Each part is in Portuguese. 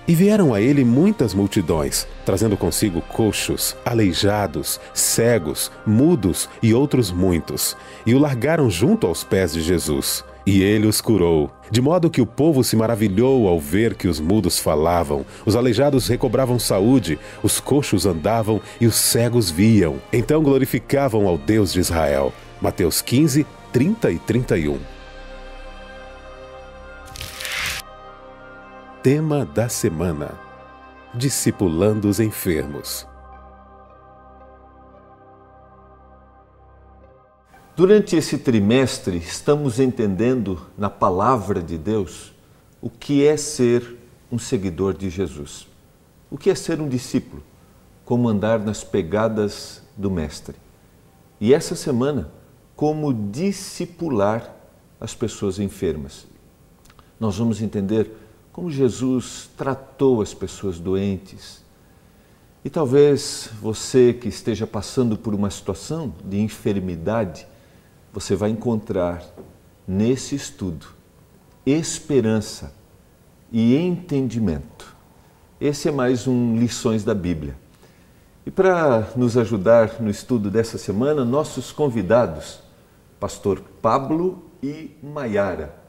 E vieram a ele muitas multidões, trazendo consigo coxos, aleijados, cegos, mudos e outros muitos, e o largaram junto aos pés de Jesus. E ele os curou, de modo que o povo se maravilhou ao ver que os mudos falavam, os aleijados recobravam saúde, os coxos andavam e os cegos viam. Então glorificavam ao Deus de Israel. Mateus 15, 30 e 31. Tema da semana: discipulando os enfermos. Durante esse trimestre, estamos entendendo na Palavra de Deus o que é ser um seguidor de Jesus. O que é ser um discípulo, como andar nas pegadas do Mestre. E essa semana, como discipular as pessoas enfermas. Nós vamos entender como Jesus tratou as pessoas doentes. E talvez você que esteja passando por uma situação de enfermidade, você vai encontrar nesse estudo esperança e entendimento. Esse é mais um Lições da Bíblia. E para nos ajudar no estudo dessa semana, nossos convidados, Pastor Pablo e Maiara.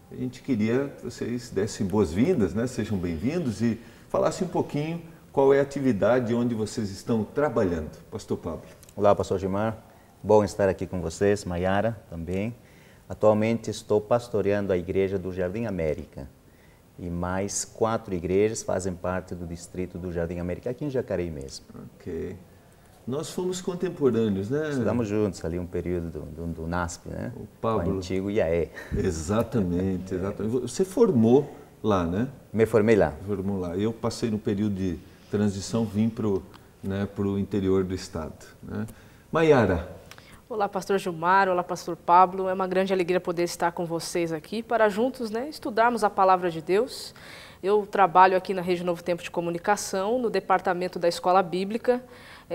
A gente queria que vocês dessem boas-vindas, né? Sejam bem-vindos e falassem um pouquinho qual é a atividade onde vocês estão trabalhando. Pastor Pablo. Olá, Pastor Gilmar. Bom estar aqui com vocês, Maiara também. Atualmente estou pastoreando a igreja do Jardim América e mais 4 igrejas fazem parte do distrito do Jardim América, aqui em Jacareí mesmo. Ok. Nós fomos contemporâneos, né? Estudamos juntos ali um período do NASP, né? O Pablo. O antigo IAE. Exatamente, exatamente. Você formou lá, né? Me formei lá. Formou lá. Eu passei no período de transição, vim para o interior do estado. Né? Maiara. Olá, Pastor Gilmar, olá, Pastor Pablo. É uma grande alegria poder estar com vocês aqui para juntos, né, estudarmos a Palavra de Deus. Eu trabalho aqui na Rede Novo Tempo de Comunicação, no departamento da Escola Bíblica,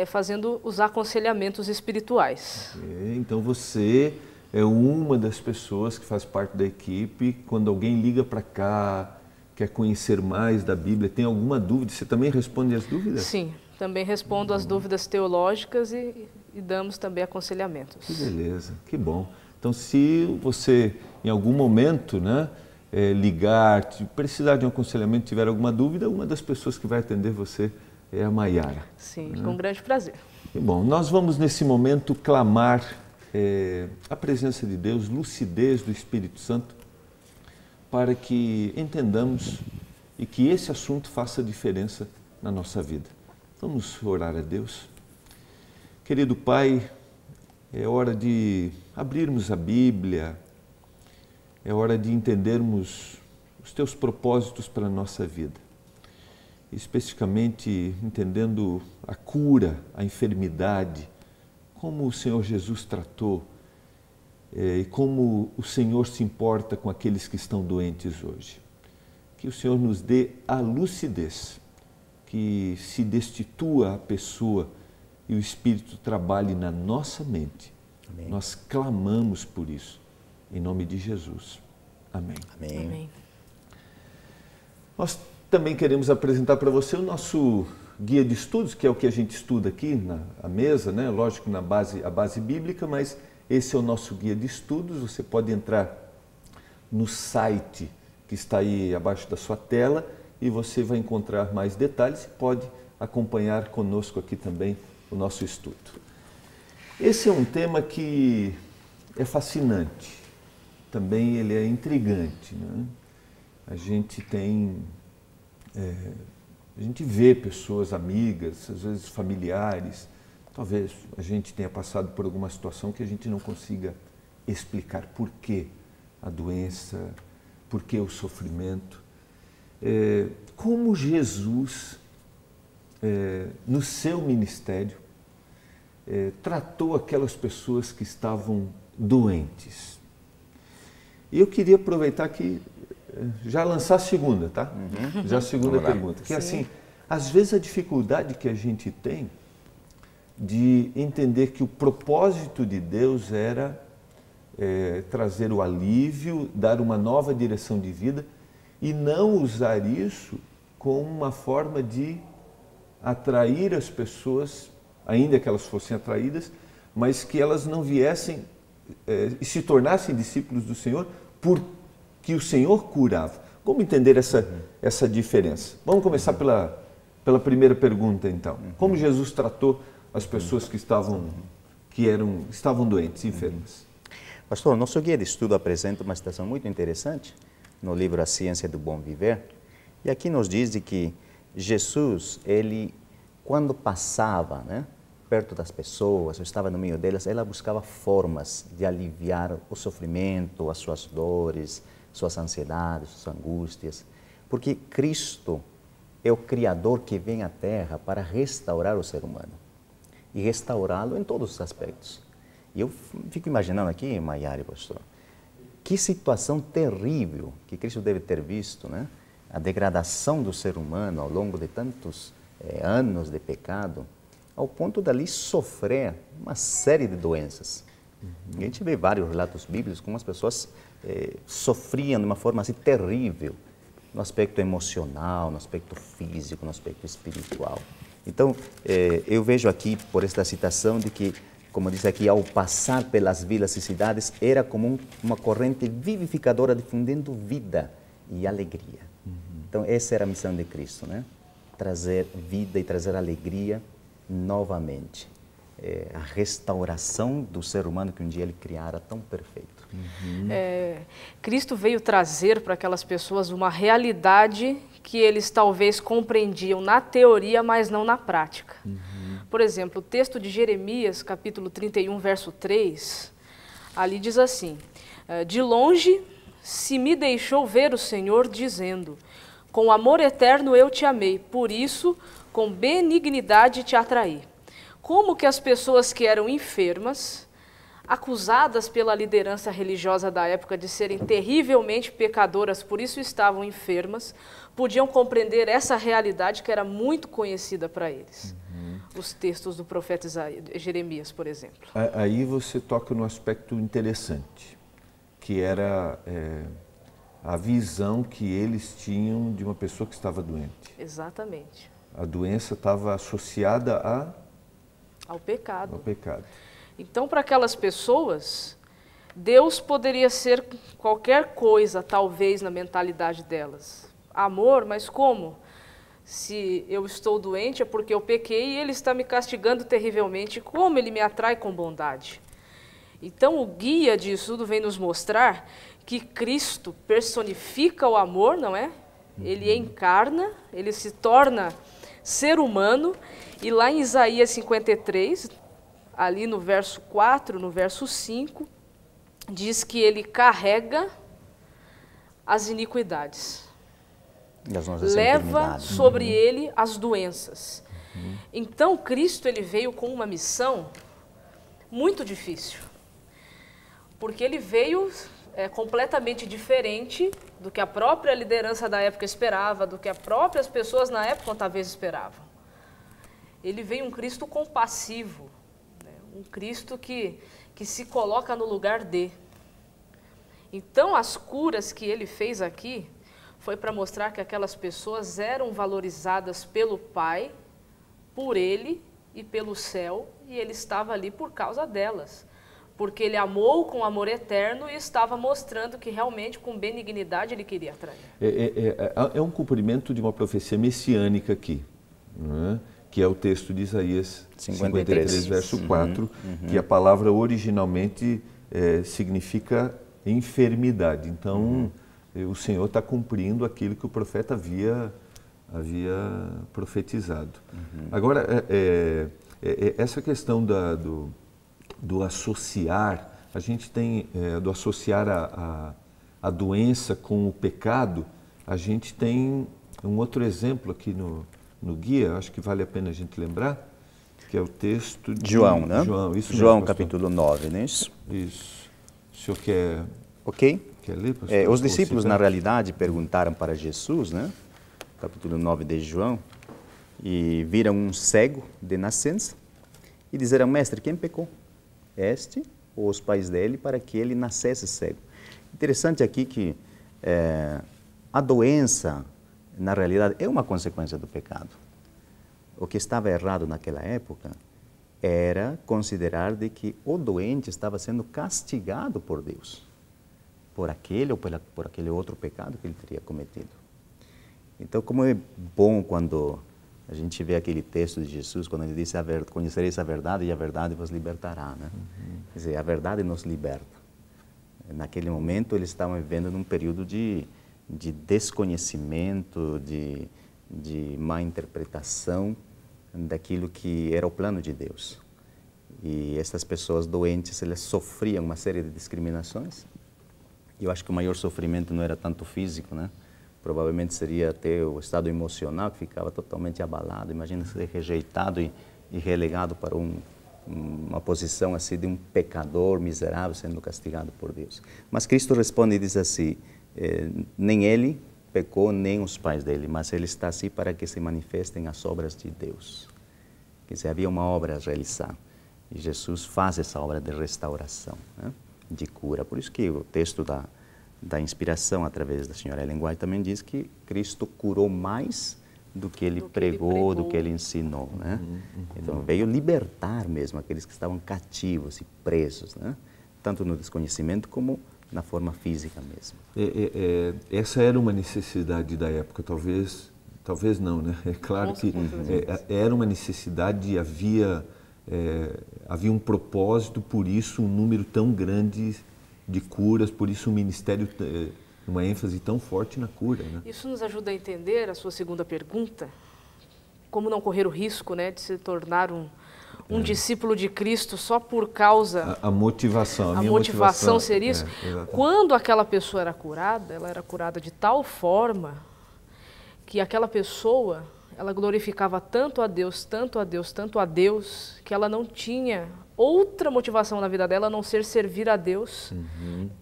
fazendo os aconselhamentos espirituais. Então você é uma das pessoas que faz parte da equipe. Quando alguém liga para cá, quer conhecer mais da Bíblia, tem alguma dúvida, você também responde as dúvidas? Sim, também respondo as dúvidas teológicas e damos também aconselhamentos. Que beleza, que bom. Então, se você, em algum momento, né, ligar, precisar de um aconselhamento, tiver alguma dúvida, uma das pessoas que vai atender você é a Maiara. Sim, com grande prazer. Que bom. Nós vamos, nesse momento, clamar a presença de Deus, lucidez do Espírito Santo, para que entendamos e que esse assunto faça diferença na nossa vida. Vamos orar a Deus. Querido Pai, é hora de abrirmos a Bíblia, é hora de entendermos os Teus propósitos para a nossa vida. Especificamente entendendo a cura, a enfermidade, como o Senhor Jesus tratou e como o Senhor se importa com aqueles que estão doentes hoje. Que o Senhor nos dê a lucidez, que se destitua a pessoa e o Espírito trabalhe na nossa mente. Amém. Nós clamamos por isso, em nome de Jesus. Amém. Amém. Amém. Nós também queremos apresentar para você o nosso guia de estudos, que é o que a gente estuda aqui na mesa, né? Lógico, a base bíblica, mas esse é o nosso guia de estudos. Você pode entrar no site que está aí abaixo da sua tela e você vai encontrar mais detalhes e pode acompanhar conosco aqui também o nosso estudo. Esse é um tema que é fascinante, também ele é intrigante, né? A gente vê pessoas amigas, às vezes familiares, talvez a gente tenha passado por alguma situação que a gente não consiga explicar por que a doença, por que o sofrimento. Como Jesus, no seu ministério, tratou aquelas pessoas que estavam doentes. E eu queria aproveitar que já lançar a segunda, tá? Já a segunda pergunta. Que assim, às vezes a dificuldade que a gente tem de entender que o propósito de Deus era trazer o alívio, dar uma nova direção de vida e não usar isso como uma forma de atrair as pessoas, ainda que elas fossem atraídas, mas que elas não viessem e se tornassem discípulos do Senhor porque o Senhor curava. Como entender essa diferença? Vamos começar pela primeira pergunta, então. Como Jesus tratou as pessoas que estavam doentes, enfermas? Pastor, nosso guia de estudo apresenta uma citação muito interessante no livro A Ciência do Bom Viver. E aqui nos diz de que Jesus, ele, quando passava, né, perto das pessoas, estava no meio delas, ela buscava formas de aliviar o sofrimento, as suas dores, suas ansiedades, suas angústias. Porque Cristo é o Criador que vem à Terra para restaurar o ser humano e restaurá-lo em todos os aspectos. E eu fico imaginando aqui, Maiara, pastor, que situação terrível que Cristo deve ter visto, né? A degradação do ser humano ao longo de tantos anos de pecado, ao ponto dali sofrer uma série de doenças. A gente vê vários relatos bíblicos como as pessoas sofriam de uma forma assim terrível, no aspecto emocional, no aspecto físico, no aspecto espiritual. Então, eu vejo aqui, por esta citação, de que, como diz aqui, ao passar pelas vilas e cidades, era como uma corrente vivificadora difundindo vida e alegria. Então, essa era a missão de Cristo, né? Trazer vida e trazer alegria novamente. A restauração do ser humano que um dia ele criara tão perfeito. Cristo veio trazer para aquelas pessoas uma realidade que eles talvez compreendiam na teoria, mas não na prática. Por exemplo, o texto de Jeremias, capítulo 31, verso 3, ali diz assim: de longe se me deixou ver o Senhor, dizendo, com amor eterno eu te amei, por isso com benignidade te atraí. Como que as pessoas que eram enfermas, acusadas pela liderança religiosa da época de serem terrivelmente pecadoras, por isso estavam enfermas, podiam compreender essa realidade que era muito conhecida para eles. Os textos do profeta Jeremias, por exemplo. Aí você toca num aspecto interessante, que era a visão que eles tinham de uma pessoa que estava doente. Exatamente. A doença estava associada ao pecado. Ao pecado. Então, para aquelas pessoas, Deus poderia ser qualquer coisa, talvez, na mentalidade delas. Amor, mas como? Se eu estou doente é porque eu pequei e Ele está me castigando terrivelmente. Como Ele me atrai com bondade? Então, o guia de estudo vem nos mostrar que Cristo personifica o amor, não é? Ele encarna, Ele se torna ser humano. E lá em Isaías 53, ali no verso 4, no verso 5, diz que Ele carrega as iniquidades. Leva sobre Ele as doenças. Então, Cristo ele veio com uma missão muito difícil. Porque Ele veio completamente diferente do que a própria liderança da época esperava, do que as próprias pessoas na época talvez esperavam. Ele veio um Cristo compassivo, né? Um Cristo que se coloca no lugar de. Então, as curas que Ele fez aqui foi para mostrar que aquelas pessoas eram valorizadas pelo Pai, por Ele e pelo céu, e Ele estava ali por causa delas. Porque Ele amou com amor eterno e estava mostrando que realmente com benignidade Ele queria atrair. É um cumprimento de uma profecia messiânica aqui, não é? Que é o texto de Isaías 53 verso 4, que a palavra originalmente significa enfermidade. Então, o Senhor está cumprindo aquilo que o profeta havia profetizado. Agora, essa questão do associar, a gente tem, do associar a doença com o pecado, a gente tem um outro exemplo aqui no guia, acho que vale a pena a gente lembrar, que é o texto de João, né? João, capítulo 9, não é isso? Isso. O senhor quer... Ok. Quer ler, pastor? Os discípulos, na realidade, perguntaram para Jesus, né? Capítulo 9 de João, e viram um cego de nascença e disseram, mestre, quem pecou? Este ou os pais dele para que ele nascesse cego? Interessante aqui que a doença na realidade, é uma consequência do pecado. O que estava errado naquela época era considerar de que o doente estava sendo castigado por Deus, por aquele ou por aquele outro pecado que ele teria cometido. Então, como é bom quando a gente vê aquele texto de Jesus, quando ele disse, conhecereis a verdade e a verdade vos libertará, né? Quer dizer, a verdade nos liberta. Naquele momento, eles estavam vivendo num período de desconhecimento, de má interpretação daquilo que era o plano de Deus. E essas pessoas doentes, elas sofriam uma série de discriminações. Eu acho que o maior sofrimento não era tanto físico, né? Provavelmente seria até o estado emocional, que ficava totalmente abalado. Imagina ser rejeitado e relegado para uma posição assim de um pecador miserável sendo castigado por Deus. Mas Cristo responde e diz assim, nem ele pecou, nem os pais dele, mas ele está assim para que se manifestem as obras de Deus. Quer dizer, havia uma obra a realizar. E Jesus faz essa obra de restauração, né? De cura. Por isso que o texto da inspiração, através da senhora Ellen White, também diz que Cristo curou mais do que ele pregou, do que ele ensinou, né? Então, veio libertar mesmo aqueles que estavam cativos e presos, né? Tanto no desconhecimento como na forma física mesmo. Essa era uma necessidade da época, talvez não, né? É claro que era uma necessidade e havia um propósito, por isso um número tão grande de curas, por isso um ministério, uma ênfase tão forte na cura, né? Isso nos ajuda a entender a sua segunda pergunta, como não correr o risco, né, de se tornar um discípulo de Cristo só por causa... A motivação. A motivação seria isso. Quando aquela pessoa era curada, ela era curada de tal forma que aquela pessoa, ela glorificava tanto a Deus, tanto a Deus, tanto a Deus, que ela não tinha outra motivação na vida dela a não ser servir a Deus,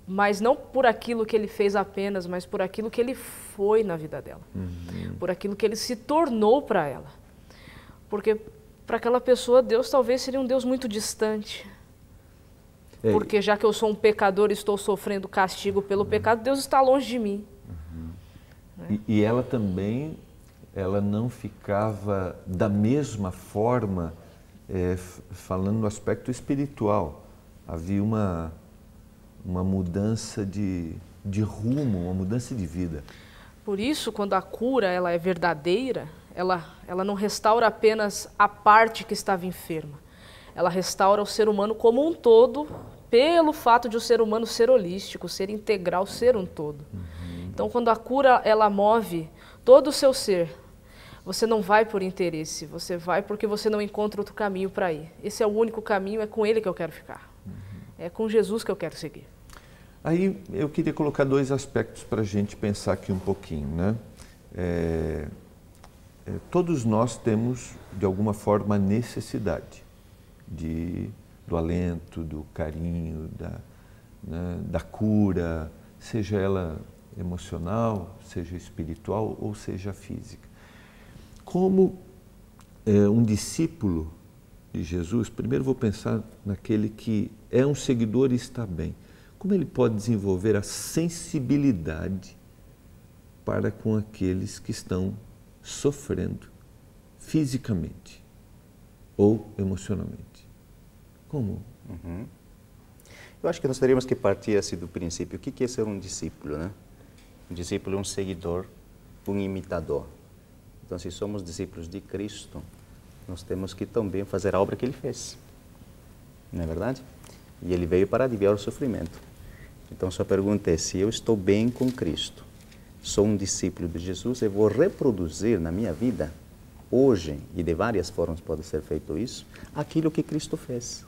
mas não por aquilo que ele fez apenas, mas por aquilo que ele foi na vida dela, por aquilo que ele se tornou para ela. Porque para aquela pessoa, Deus talvez seria um Deus muito distante. Porque já que eu sou um pecador e estou sofrendo castigo pelo pecado, Deus está longe de mim. E ela também, ela não ficava da mesma forma, falando no aspecto espiritual. Havia uma mudança de rumo, uma mudança de vida. Por isso, quando a cura ela é verdadeira, ela não restaura apenas a parte que estava enferma. Ela restaura o ser humano como um todo, pelo fato de o ser humano ser holístico, ser integral, ser um todo. Então, quando a cura ela move todo o seu ser, você não vai por interesse, você vai porque você não encontra outro caminho para ir. Esse é o único caminho, é com ele que eu quero ficar. É com Jesus que eu quero seguir. Aí eu queria colocar dois aspectos para a gente pensar aqui um pouquinho, né? Todos nós temos, de alguma forma, necessidade do alento, do carinho, da cura, seja ela emocional, seja espiritual ou seja física. Como um discípulo de Jesus, primeiro vou pensar naquele que é um seguidor e está bem. Como ele pode desenvolver a sensibilidade para com aqueles que estão sofrendo fisicamente ou emocionalmente? Como? Eu acho que nós teríamos que partir assim do princípio. O que é ser um discípulo, né? Um discípulo é um seguidor, um imitador. Então, se somos discípulos de Cristo, nós temos que também fazer a obra que Ele fez. Não é verdade? E Ele veio para aliviar o sofrimento. Então, sua pergunta é, se eu estou bem com Cristo, sou um discípulo de Jesus, eu vou reproduzir na minha vida, hoje, e de várias formas pode ser feito isso, aquilo que Cristo fez.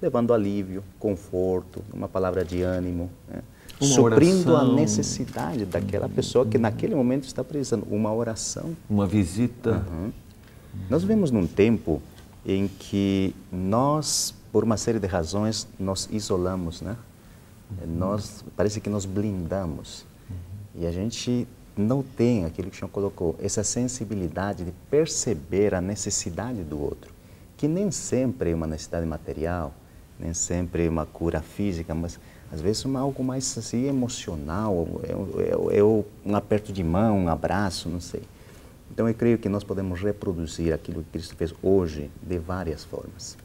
Levando alívio, conforto, uma palavra de ânimo, né? Suprindo oração, a necessidade daquela pessoa que naquele momento está precisando. Uma oração. Uma visita. Nós vivemos num tempo em que nós, por uma série de razões, nos isolamos, né? Parece que nos blindamos. E a gente não tem aquilo que o Senhor colocou, essa sensibilidade de perceber a necessidade do outro, que nem sempre é uma necessidade material, nem sempre é uma cura física, mas Às vezes é algo mais assim, emocional, um aperto de mão, um abraço, não sei. Então eu creio que nós podemos reproduzir aquilo que Cristo fez hoje de várias formas.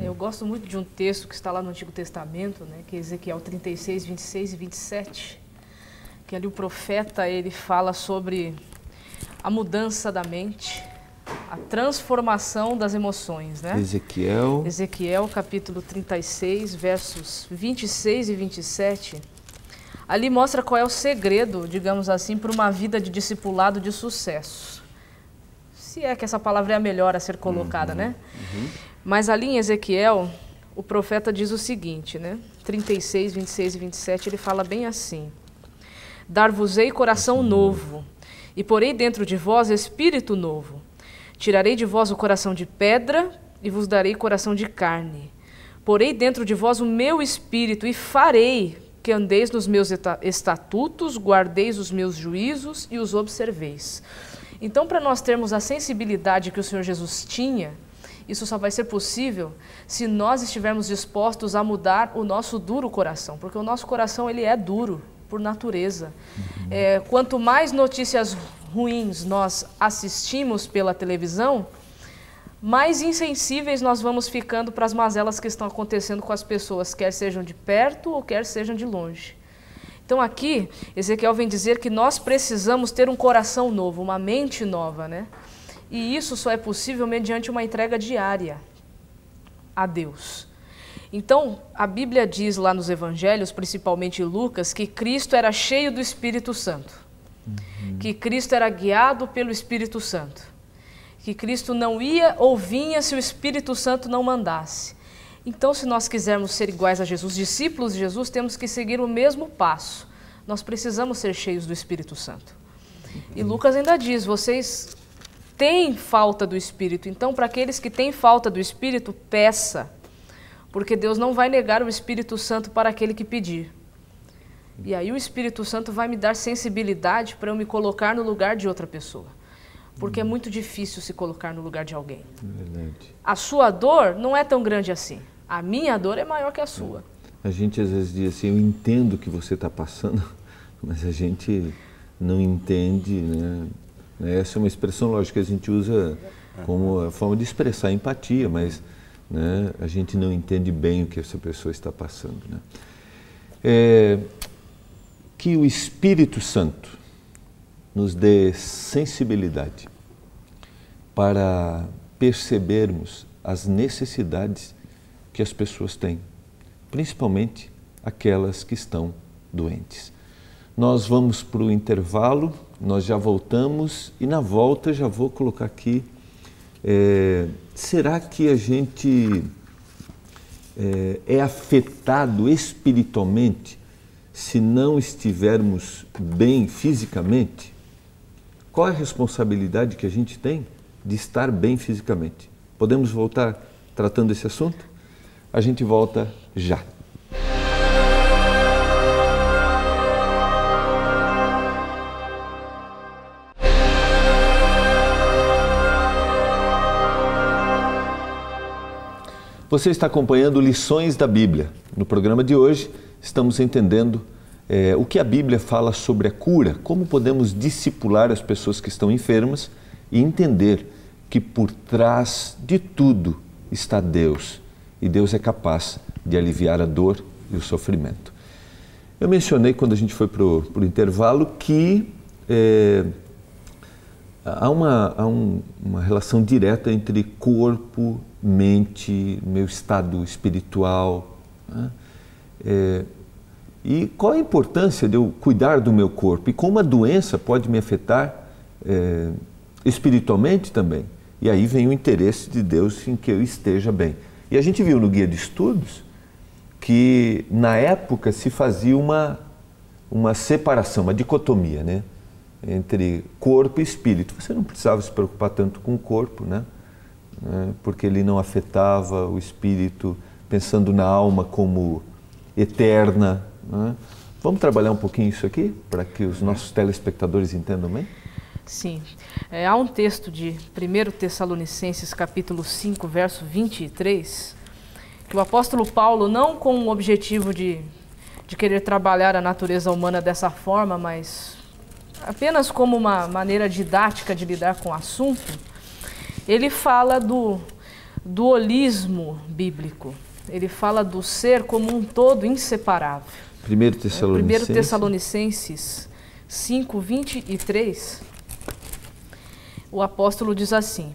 Eu gosto muito de um texto que está lá no Antigo Testamento, né, que é Ezequiel 36, 26 e 27, que ali o profeta ele fala sobre a mudança da mente, a transformação das emoções, né? Ezequiel capítulo 36, versos 26 e 27, ali mostra qual é o segredo, digamos assim, para uma vida de discipulado de sucesso. Se é que essa palavra é a melhor a ser colocada, né? Mas ali em Ezequiel, o profeta diz o seguinte, né? 36, 26 e 27, ele fala bem assim: Dar-vos-ei coração novo, e porei dentro de vós espírito novo. Tirarei de vós o coração de pedra, e vos darei coração de carne. Porei dentro de vós o meu espírito, e farei que andeis nos meus estatutos, guardeis os meus juízos e os observeis. Então, para nós termos a sensibilidade que o Senhor Jesus tinha, isso só vai ser possível se nós estivermos dispostos a mudar o nosso duro coração, porque o nosso coração ele é duro por natureza. Quanto mais notícias ruins nós assistimos pela televisão, mais insensíveis nós vamos ficando para as mazelas que estão acontecendo com as pessoas, quer sejam de perto ou quer sejam de longe. Então aqui, Ezequiel vem dizer que nós precisamos ter um coração novo, uma mente nova, né? E isso só é possível mediante uma entrega diária a Deus. Então, a Bíblia diz lá nos Evangelhos, principalmente em Lucas, que Cristo era cheio do Espírito Santo, que Cristo era guiado pelo Espírito Santo, que Cristo não ia ou vinha se o Espírito Santo não mandasse. Então, se nós quisermos ser iguais a Jesus, discípulos de Jesus, temos que seguir o mesmo passo. Nós precisamos ser cheios do Espírito Santo. E Lucas ainda diz, vocês têm falta do Espírito. Então, para aqueles que têm falta do Espírito, peça. Porque Deus não vai negar o Espírito Santo para aquele que pedir. E aí o Espírito Santo vai me dar sensibilidade para eu me colocar no lugar de outra pessoa. Porque é muito difícil se colocar no lugar de alguém. Verdade. A sua dor não é tão grande assim. A minha dor é maior que a sua. A gente às vezes diz assim, eu entendo o que você está passando, mas a gente não entende, né? Essa é uma expressão lógica que a gente usa como a forma de expressar empatia, mas né, a gente não entende bem o que essa pessoa está passando. Né? Que o Espírito Santo nos dê sensibilidade para percebermos as necessidades que as pessoas têm, principalmente aquelas que estão doentes. Nós vamos para o intervalo, nós já voltamos e na volta já vou colocar aqui, será que a gente é afetado espiritualmente se não estivermos bem fisicamente? Qual é a responsabilidade que a gente tem de estar bem fisicamente? Podemos voltar tratando esse assunto? A gente volta já. Você está acompanhando Lições da Bíblia. No programa de hoje, estamos entendendo o que a Bíblia fala sobre a cura, como podemos discipular as pessoas que estão enfermas e entender que por trás de tudo está Deus, e Deus é capaz de aliviar a dor e o sofrimento. Eu mencionei quando a gente foi para o intervalo que há uma relação direta entre corpo, mente, meu estado espiritual, né? E qual a importância de eu cuidar do meu corpo e como a doença pode me afetar espiritualmente também. E aí vem o interesse de Deus em que eu esteja bem. E a gente viu no guia de estudos que na época se fazia uma separação, uma dicotomia, né? Entre corpo e espírito. Você não precisava se preocupar tanto com o corpo, né? Porque ele não afetava o espírito, pensando na alma como eterna. Né? Vamos trabalhar um pouquinho isso aqui, para que os nossos telespectadores entendam bem? Sim. Há um texto de 1 Tessalonicenses, capítulo 5, verso 23, que o apóstolo Paulo, não com o objetivo de de querer trabalhar a natureza humana dessa forma, mas apenas como uma maneira didática de lidar com o assunto, ele fala do holismo bíblico. Ele fala do ser como um todo inseparável. 1 Tessalonicenses 5, 23, o apóstolo diz assim: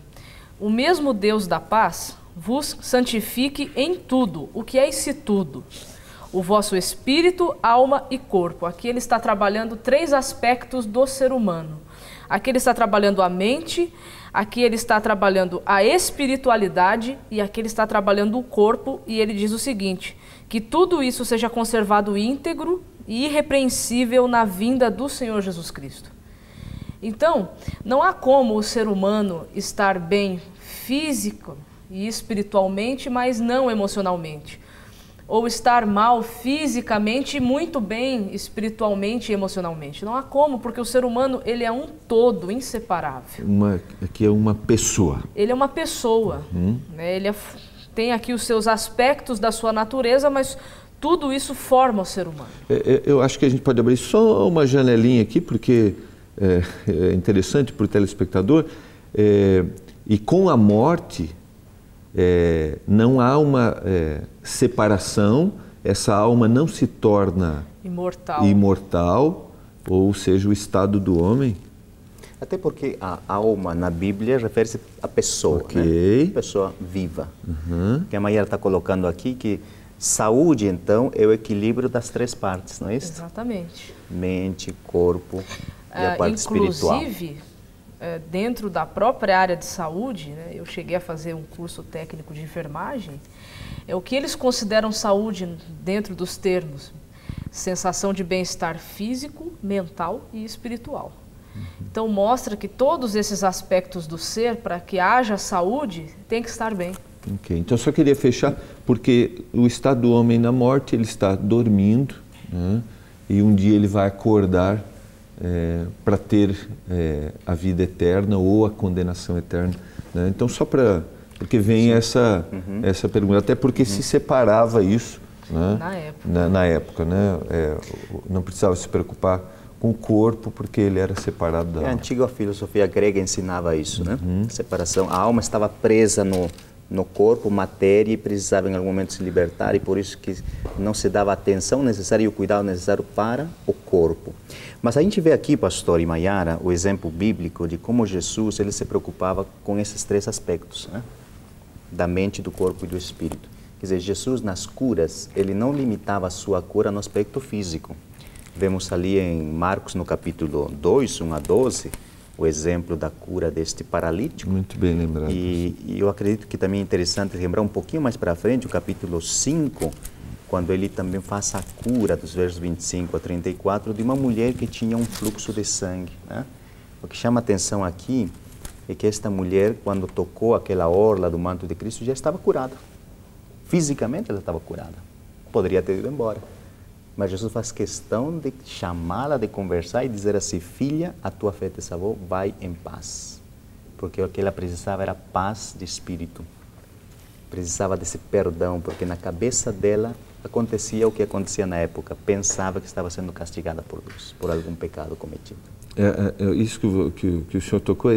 o mesmo Deus da paz vos santifique em tudo. O que é esse tudo? O vosso espírito, alma e corpo. Aqui ele está trabalhando 3 aspectos do ser humano. Aqui ele está trabalhando a mente, aqui ele está trabalhando a espiritualidade e aqui ele está trabalhando o corpo, e ele diz o seguinte: que tudo isso seja conservado íntegro e irrepreensível na vinda do Senhor Jesus Cristo. Então, não há como o ser humano estar bem físico e espiritualmente, mas não emocionalmente. Ou estar mal fisicamente e muito bem espiritualmente e emocionalmente. Não há como, porque o ser humano, ele é um todo, inseparável. Aqui é uma pessoa. Ele é uma pessoa. Né? Ele tem aqui os seus aspectos da sua natureza, mas tudo isso forma o ser humano. Eu acho que a gente pode abrir só uma janelinha aqui, porque é interessante para o telespectador. E com a morte, não há uma separação, essa alma não se torna imortal, ou seja, o estado do homem. Até porque a alma na Bíblia refere-se à pessoa, okay, né? Pessoa viva. Que a Mayara está colocando aqui que saúde, então, é o equilíbrio das 3 partes, não é isso? Exatamente. Mente, corpo e a parte espiritual. Inclusive, dentro da própria área de saúde, né, eu cheguei a fazer um curso técnico de enfermagem, o que eles consideram saúde dentro dos termos: sensação de bem-estar físico, mental e espiritual. Então mostra que todos esses aspectos do ser, para que haja saúde, tem que estar bem. Ok, então só queria fechar, porque o estado do homem na morte, ele está dormindo, né, e um dia ele vai acordar para ter a vida eterna ou a condenação eterna. Né? Então só porque vem essa pergunta, até porque se separava isso, né, na época, né? Não precisava se preocupar com o corpo, porque ele era separado da alma. A antiga filosofia grega ensinava isso, né? Separação. A alma estava presa no corpo, matéria, e precisava em algum momento se libertar, e por isso que não se dava a atenção necessária e o cuidado necessário para o corpo. Mas a gente vê aqui, pastor e Mayara, o exemplo bíblico de como Jesus ele se preocupava com esses 3 aspectos, né? Da mente, do corpo e do espírito. Quer dizer, Jesus nas curas, ele não limitava a sua cura no aspecto físico. Vemos ali em Marcos, no capítulo 2, 1 a 12, o exemplo da cura deste paralítico. Muito bem lembrado. E eu acredito que também é interessante lembrar um pouquinho mais para frente, o capítulo 5, quando ele também faz a cura, dos versos 25 a 34, de uma mulher que tinha um fluxo de sangue. Né? O que chama atenção aqui é que esta mulher, quando tocou aquela orla do manto de Cristo, já estava curada. Fisicamente ela estava curada. Poderia ter ido embora. Mas Jesus faz questão de chamá-la, de conversar e dizer assim: filha, a tua fé te salvou, vai em paz. Porque o que ela precisava era paz de espírito. Precisava desse perdão, porque na cabeça dela acontecia o que acontecia na época. Pensava que estava sendo castigada por Deus, por algum pecado cometido. Isso que o senhor tocou é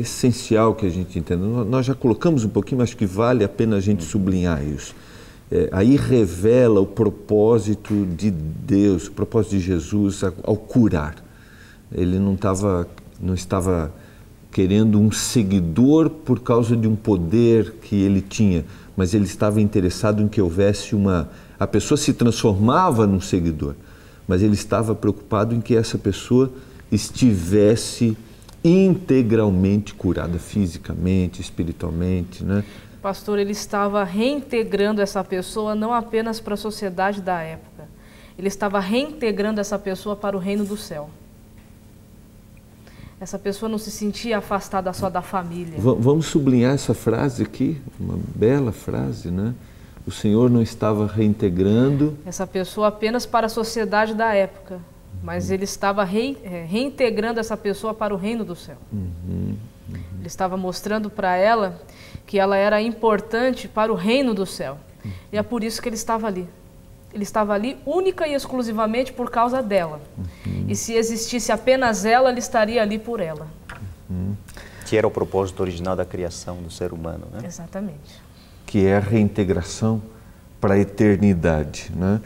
essencial que a gente entenda. Nós já colocamos um pouquinho, mas acho que vale a pena a gente sublinhar isso. Aí revela o propósito de Deus, o propósito de Jesus ao curar. Ele não estava querendo um seguidor por causa de um poder que ele tinha, mas ele estava interessado em que houvesse a pessoa se transformava num seguidor, mas ele estava preocupado em que essa pessoa estivesse integralmente curada, fisicamente, espiritualmente, né? Pastor, ele estava reintegrando essa pessoa não apenas para a sociedade da época, ele estava reintegrando essa pessoa para o reino do céu. Essa pessoa não se sentia afastada só da família. Vamos sublinhar essa frase aqui, uma bela frase, né? O Senhor não estava reintegrando essa pessoa apenas para a sociedade da época, mas ele estava reintegrando essa pessoa para o reino do céu. Ele estava mostrando para ela que ela era importante para o reino do céu. E é por isso que ele estava ali. Ele estava ali única e exclusivamente por causa dela. E se existisse apenas ela, ele estaria ali por ela. Que era o propósito original da criação do ser humano, né? Exatamente. Que é a reintegração para a eternidade, né?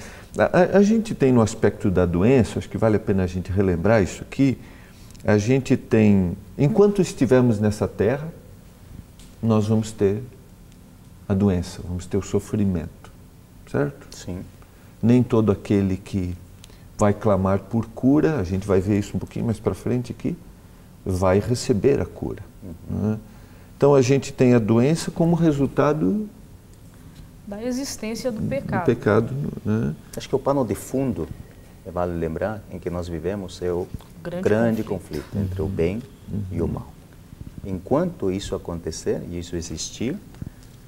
A gente tem no aspecto da doença, acho que vale a pena a gente relembrar isso aqui, a gente tem, enquanto estivermos nessa terra, nós vamos ter a doença, vamos ter o sofrimento, certo? Sim. Nem todo aquele que vai clamar por cura, a gente vai ver isso um pouquinho mais para frente aqui, vai receber a cura. Né? Então a gente tem a doença como resultado Da existência do pecado. do pecado. Né? Acho que o pano de fundo, vale lembrar, em que nós vivemos é o Grande conflito entre o bem e o mal. Enquanto isso acontecer e isso existir,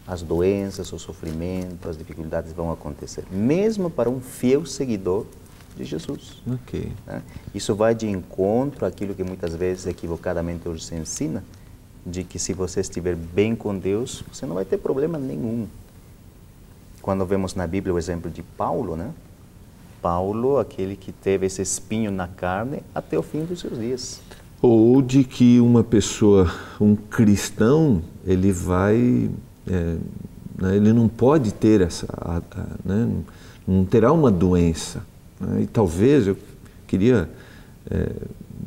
as doenças, o sofrimento, as dificuldades vão acontecer, mesmo para um fiel seguidor de Jesus. Ok. Né? Isso vai de encontro àquilo que muitas vezes equivocadamente hoje se ensina, de que se você estiver bem com Deus, você não vai ter problema nenhum. Quando vemos na Bíblia o exemplo de Paulo, né? Paulo, aquele que teve esse espinho na carne até o fim dos seus dias. Ou de que uma pessoa, um cristão, ele vai, né, ele não pode ter essa, né, não terá uma doença. Né, e talvez eu queria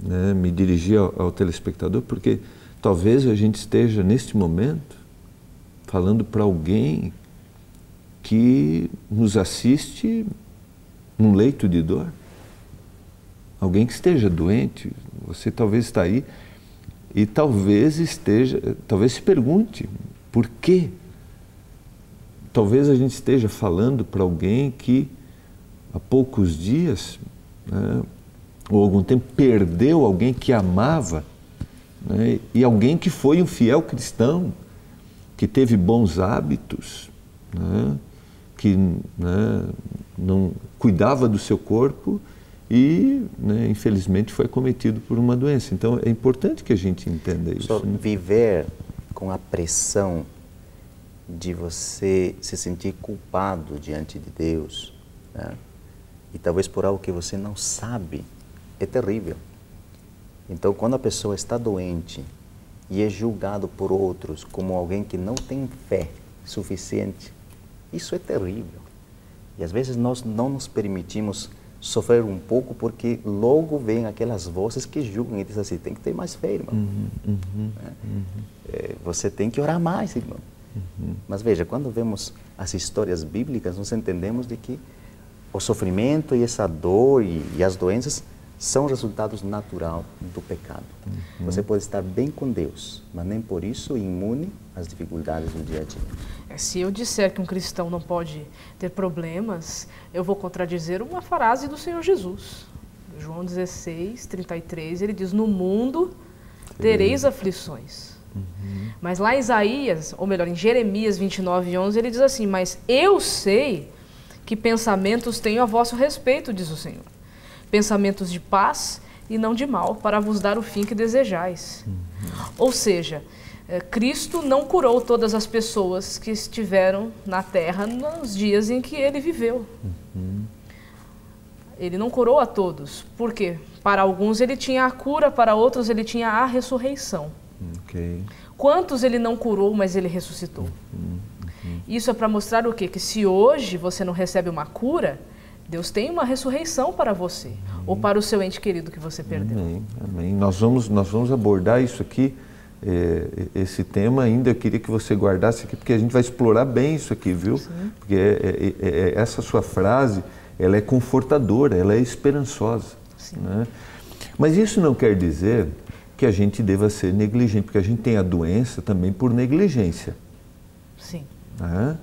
né, me dirigir ao telespectador, porque talvez a gente esteja neste momento falando para alguém que nos assiste num leito de dor. Alguém que esteja doente, você talvez está aí e talvez se pergunte por quê? Talvez a gente esteja falando para alguém que há poucos dias, né, ou algum tempo, perdeu alguém que amava, né, e alguém que foi um fiel cristão, que teve bons hábitos, né, que né, não cuidava do seu corpo e, né, infelizmente, foi acometido por uma doença. Então, é importante que a gente entenda isso. Só né? viver com a pressão de você se sentir culpado diante de Deus, né? E talvez por algo que você não sabe, é terrível. Então, quando a pessoa está doente e é julgado por outros como alguém que não tem fé suficiente, isso é terrível. E às vezes nós não nos permitimos sofrer um pouco porque logo vem aquelas vozes que julgam e dizem assim, tem que ter mais fé, irmão. Você tem que orar mais, irmão. Mas veja, quando vemos as histórias bíblicas, nós entendemos de que o sofrimento e essa dor e as doenças são resultados naturais do pecado. Você pode estar bem com Deus, mas nem por isso imune às dificuldades do dia a dia. Se eu disser que um cristão não pode ter problemas, eu vou contradizer uma frase do Senhor Jesus. João 16, 33, ele diz, no mundo tereis aflições. Mas lá em Isaías, ou melhor, em Jeremias 29, 11, ele diz assim, mas eu sei que pensamentos tenho a vosso respeito, diz o Senhor. Pensamentos de paz e não de mal, para vos dar o fim que desejais. Ou seja, Cristo não curou todas as pessoas que estiveram na terra nos dias em que ele viveu. Ele não curou a todos. Por quê? Para alguns ele tinha a cura, para outros ele tinha a ressurreição. Okay. Quantos ele não curou, mas ele ressuscitou? Isso é para mostrar o quê? Que se hoje você não recebe uma cura, Deus tem uma ressurreição para você, ou para o seu ente querido que você perdeu. Amém, amém. Nós vamos abordar isso aqui, esse tema ainda, eu queria que você guardasse aqui, porque a gente vai explorar bem isso aqui, viu? Sim. Porque essa sua frase, ela é confortadora, ela é esperançosa. Né? Mas isso não quer dizer que a gente deva ser negligente, porque a gente tem a doença também por negligência. Sim. Né?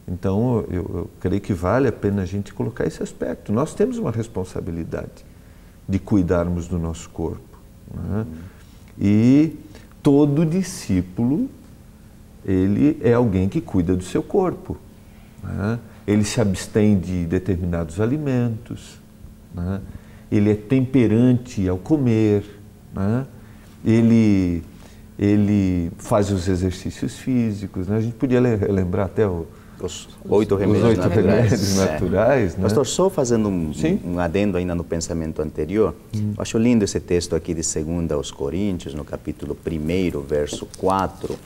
Então, eu creio que vale a pena a gente colocar esse aspecto. Nós temos uma responsabilidade de cuidarmos do nosso corpo. Né? E todo discípulo, ele é alguém que cuida do seu corpo. Né? Ele se abstém de determinados alimentos. Né? Ele é temperante ao comer. Né? Ele faz os exercícios físicos. Né? A gente podia lembrar até Os 8 remédios Os 8 naturais. remédios naturais, né? Pastor, só fazendo um adendo ainda no pensamento anterior, eu acho lindo esse texto aqui de 2 aos Coríntios, no capítulo 1, verso 4,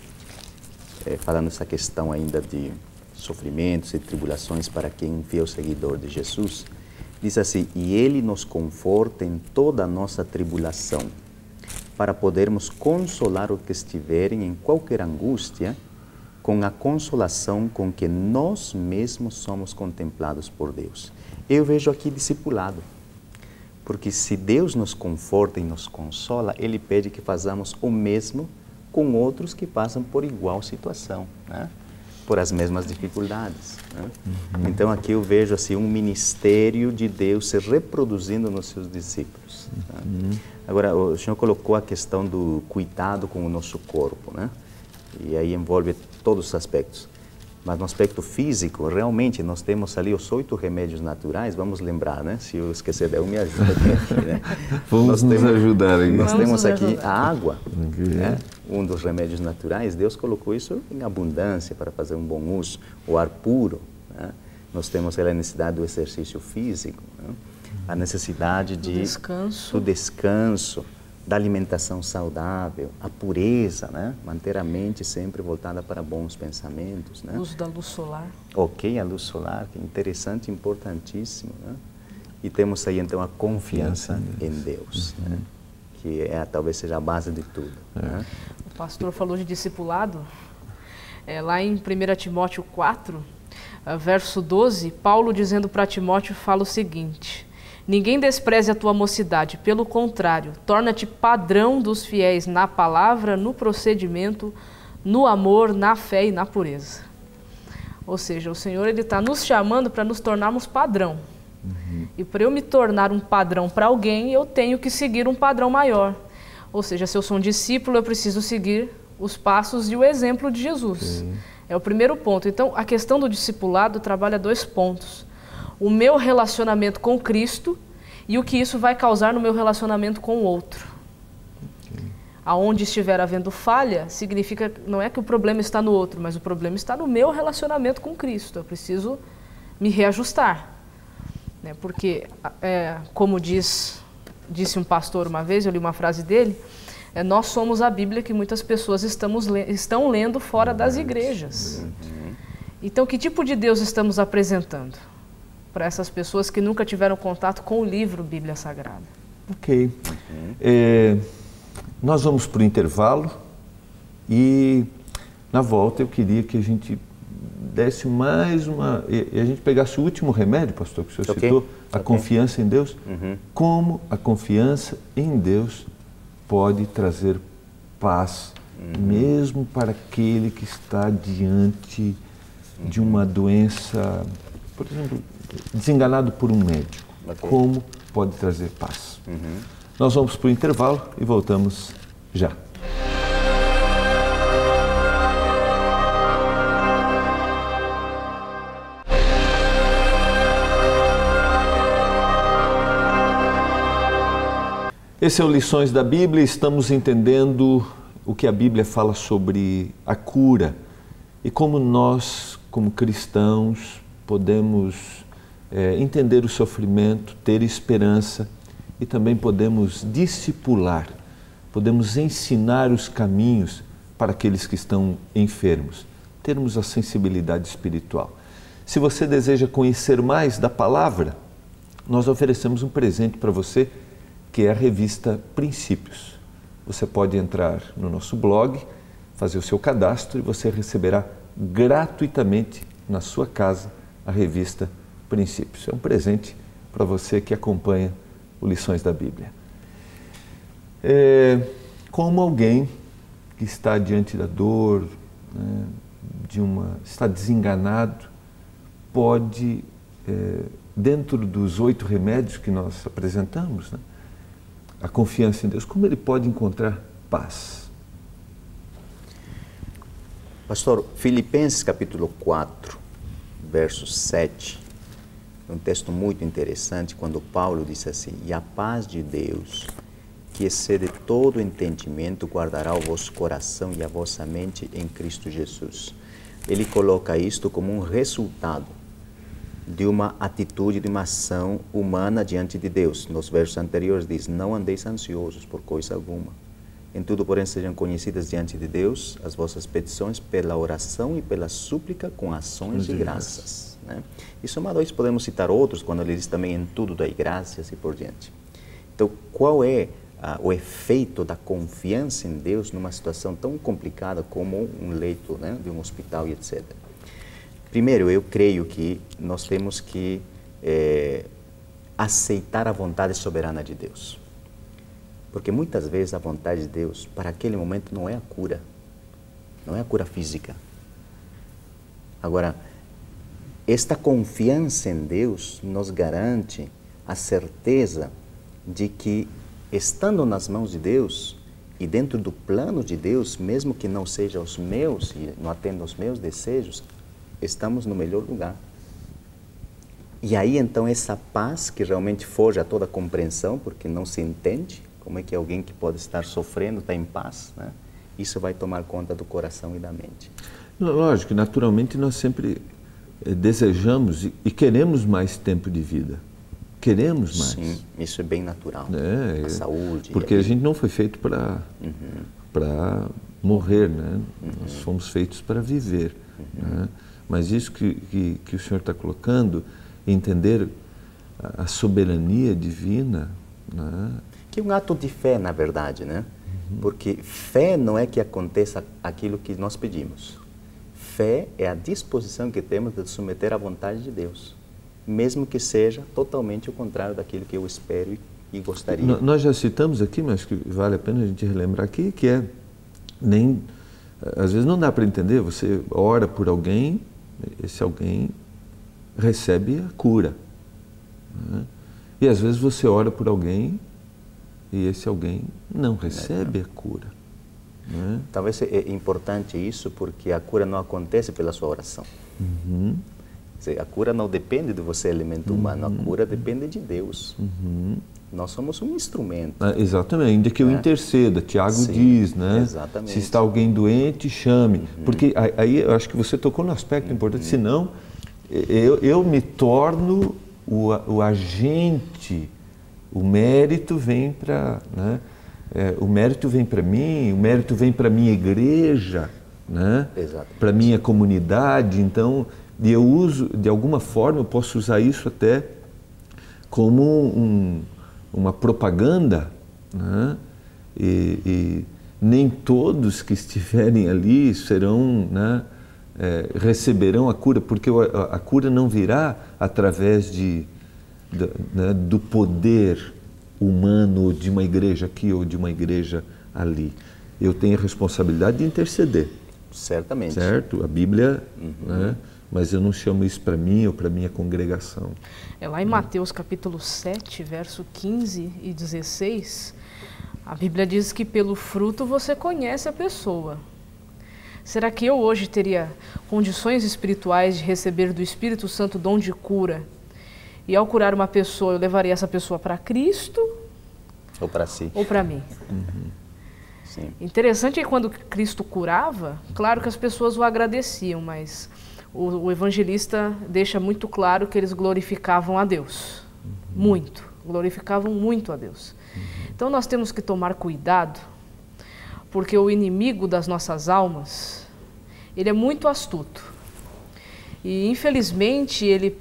falando essa questão ainda de sofrimentos e tribulações para quem é fiel seguidor de Jesus. Diz assim: e Ele nos conforta em toda a nossa tribulação, para podermos consolar os que estiverem em qualquer angústia, com a consolação com que nós mesmos somos contemplados por Deus. Eu vejo aqui discipulado, porque se Deus nos conforta e nos consola, Ele pede que façamos o mesmo com outros que passam por igual situação, né? Por as mesmas dificuldades, né? Então aqui eu vejo assim um ministério de Deus se reproduzindo nos seus discípulos, né? Agora, o Senhor colocou a questão do cuidado com o nosso corpo, né? E aí envolve todos os aspectos. Mas no aspecto físico, realmente, nós temos ali os 8 remédios naturais, vamos lembrar, né? Se eu esquecer, daí eu me ajudo aqui, né? Vamos nos ajudar aí. Nós temos aqui a água, né? Um dos remédios naturais. Deus colocou isso em abundância para fazer um bom uso. O ar puro, né? Nós temos a necessidade do exercício físico, né? A necessidade do descanso, da alimentação saudável, a pureza, né? Manter a mente sempre voltada para bons pensamentos, né? O uso da luz solar. Ok, a luz solar, que é interessante, importantíssimo, né? E temos aí então a confiança em Deus, né? Que talvez seja a base de tudo, né? O pastor falou de discipulado, lá em 1 Timóteo 4, verso 12, Paulo dizendo para Timóteo fala o seguinte: ninguém despreze a tua mocidade, pelo contrário, torna-te padrão dos fiéis na palavra, no procedimento, no amor, na fé e na pureza. Ou seja, o Senhor está nos chamando para nos tornarmos padrão. E para eu me tornar um padrão para alguém, eu tenho que seguir um padrão maior. Ou seja, se eu sou um discípulo, eu preciso seguir os passos e o exemplo de Jesus. É o primeiro ponto. Então, a questão do discipulado trabalha 2 pontos. O meu relacionamento com Cristo e o que isso vai causar no meu relacionamento com o outro. Aonde estiver havendo falha, significa, não é que o problema está no outro, mas o problema está no meu relacionamento com Cristo. Eu preciso me reajustar, né? Porque, como disse um pastor uma vez, eu li uma frase dele, nós somos a Bíblia que muitas pessoas estão lendo fora das igrejas. Então, que tipo de Deus estamos apresentando para essas pessoas que nunca tiveram contato com o livro Bíblia Sagrada? Ok. Nós vamos para o intervalo e, na volta, eu queria que a gente desse mais uma... E a gente pegasse o último remédio, pastor, que o senhor citou, a confiança em Deus. Como a confiança em Deus pode trazer paz, mesmo para aquele que está diante de uma doença, por exemplo, desenganado por um médico. Como pode trazer paz? Nós vamos para o intervalo e voltamos já. Esse é o Lições da Bíblia. Estamos entendendo o que a Bíblia fala sobre a cura e como nós, como cristãos, podemos entender o sofrimento, ter esperança e também podemos discipular, podemos ensinar os caminhos para aqueles que estão enfermos, termos a sensibilidade espiritual. Se você deseja conhecer mais da palavra, nós oferecemos um presente para você, que é a revista Princípios. Você pode entrar no nosso blog, fazer o seu cadastro e você receberá gratuitamente na sua casa a revista Princípios. É um presente para você que acompanha o Lições da Bíblia. Como alguém que está diante da dor, né, está desenganado, pode, dentro dos 8 remédios que nós apresentamos, né, a confiança em Deus, como ele pode encontrar paz? Pastor, Filipenses capítulo 4, verso 7, um texto muito interessante, quando Paulo diz assim: e a paz de Deus, que excede todo entendimento, guardará o vosso coração e a vossa mente em Cristo Jesus. ele coloca isto como um resultado de uma atitude, de uma ação humana diante de Deus. Nos versos anteriores diz, não andeis ansiosos por coisa alguma. Em tudo, porém, sejam conhecidas diante de Deus as vossas petições pela oração e pela súplica com ações de graças. Né? E somado a isso, podemos citar outros, quando ele diz também em tudo dai graças e por diante. Então, qual é o efeito da confiança em Deus numa situação tão complicada como um leito, né, de um hospital e etc. Primeiro, eu creio que nós temos que aceitar a vontade soberana de Deus. Porque muitas vezes a vontade de Deus, para aquele momento, não é a cura. Não é a cura física. Agora, esta confiança em Deus nos garante a certeza de que, estando nas mãos de Deus e dentro do plano de Deus, mesmo que não seja os meus e não atenda aos meus desejos, estamos no melhor lugar. E aí então essa paz que realmente foge a toda compreensão, porque não se entende como é que alguém que pode estar sofrendo está em paz, né? Isso vai tomar conta do coração e da mente. Lógico, naturalmente nós sempre desejamos e queremos mais tempo de vida. Queremos mais. Sim, isso é bem natural. A saúde. Porque a gente não foi feito para morrer, né? Nós fomos feitos para viver. Né? Mas isso que o Senhor está colocando, entender a soberania divina, né? Que é um ato de fé, na verdade, né? Porque fé não é que aconteça aquilo que nós pedimos. Fé é a disposição que temos de submeter à vontade de Deus, mesmo que seja totalmente o contrário daquilo que eu espero e gostaria. Nós já citamos aqui, mas que vale a pena a gente relembrar aqui, que às vezes não dá para entender, você ora por alguém, esse alguém recebe a cura. Né? E às vezes você ora por alguém e esse alguém não recebe a cura. Né? Talvez é importante isso, porque a cura não acontece pela sua oração. A cura não depende de você, elemento humano, a cura depende de Deus. Nós somos um instrumento. Exatamente, ainda que eu interceda, Tiago diz, né? Exatamente. Se está alguém doente, chame. Porque aí eu acho que você tocou no aspecto importante, senão eu me torno o agente, o mérito vem para... Né? O mérito vem para mim, o mérito vem para a minha igreja, né? Para a minha comunidade, então... E eu uso, de alguma forma, eu posso usar isso até como uma propaganda, né? E nem todos que estiverem ali serão, né, receberão a cura, porque a cura não virá através né, do poder humano de uma igreja aqui ou de uma igreja ali. Eu tenho a responsabilidade de interceder. Certamente. Certo? A Bíblia... Né, mas eu não chamo isso para mim ou para minha congregação. Lá em Mateus capítulo 7, verso 15 e 16, a Bíblia diz que pelo fruto você conhece a pessoa. Será que eu hoje teria condições espirituais de receber do Espírito Santo o dom de cura? E ao curar uma pessoa, eu levaria essa pessoa para Cristo? Ou para si? Ou para mim? Sim. Interessante é que quando Cristo curava, claro que as pessoas o agradeciam, mas... O evangelista deixa muito claro que eles glorificavam a Deus, muito, glorificavam muito a Deus. Então nós temos que tomar cuidado, porque o inimigo das nossas almas, ele é muito astuto. E infelizmente ele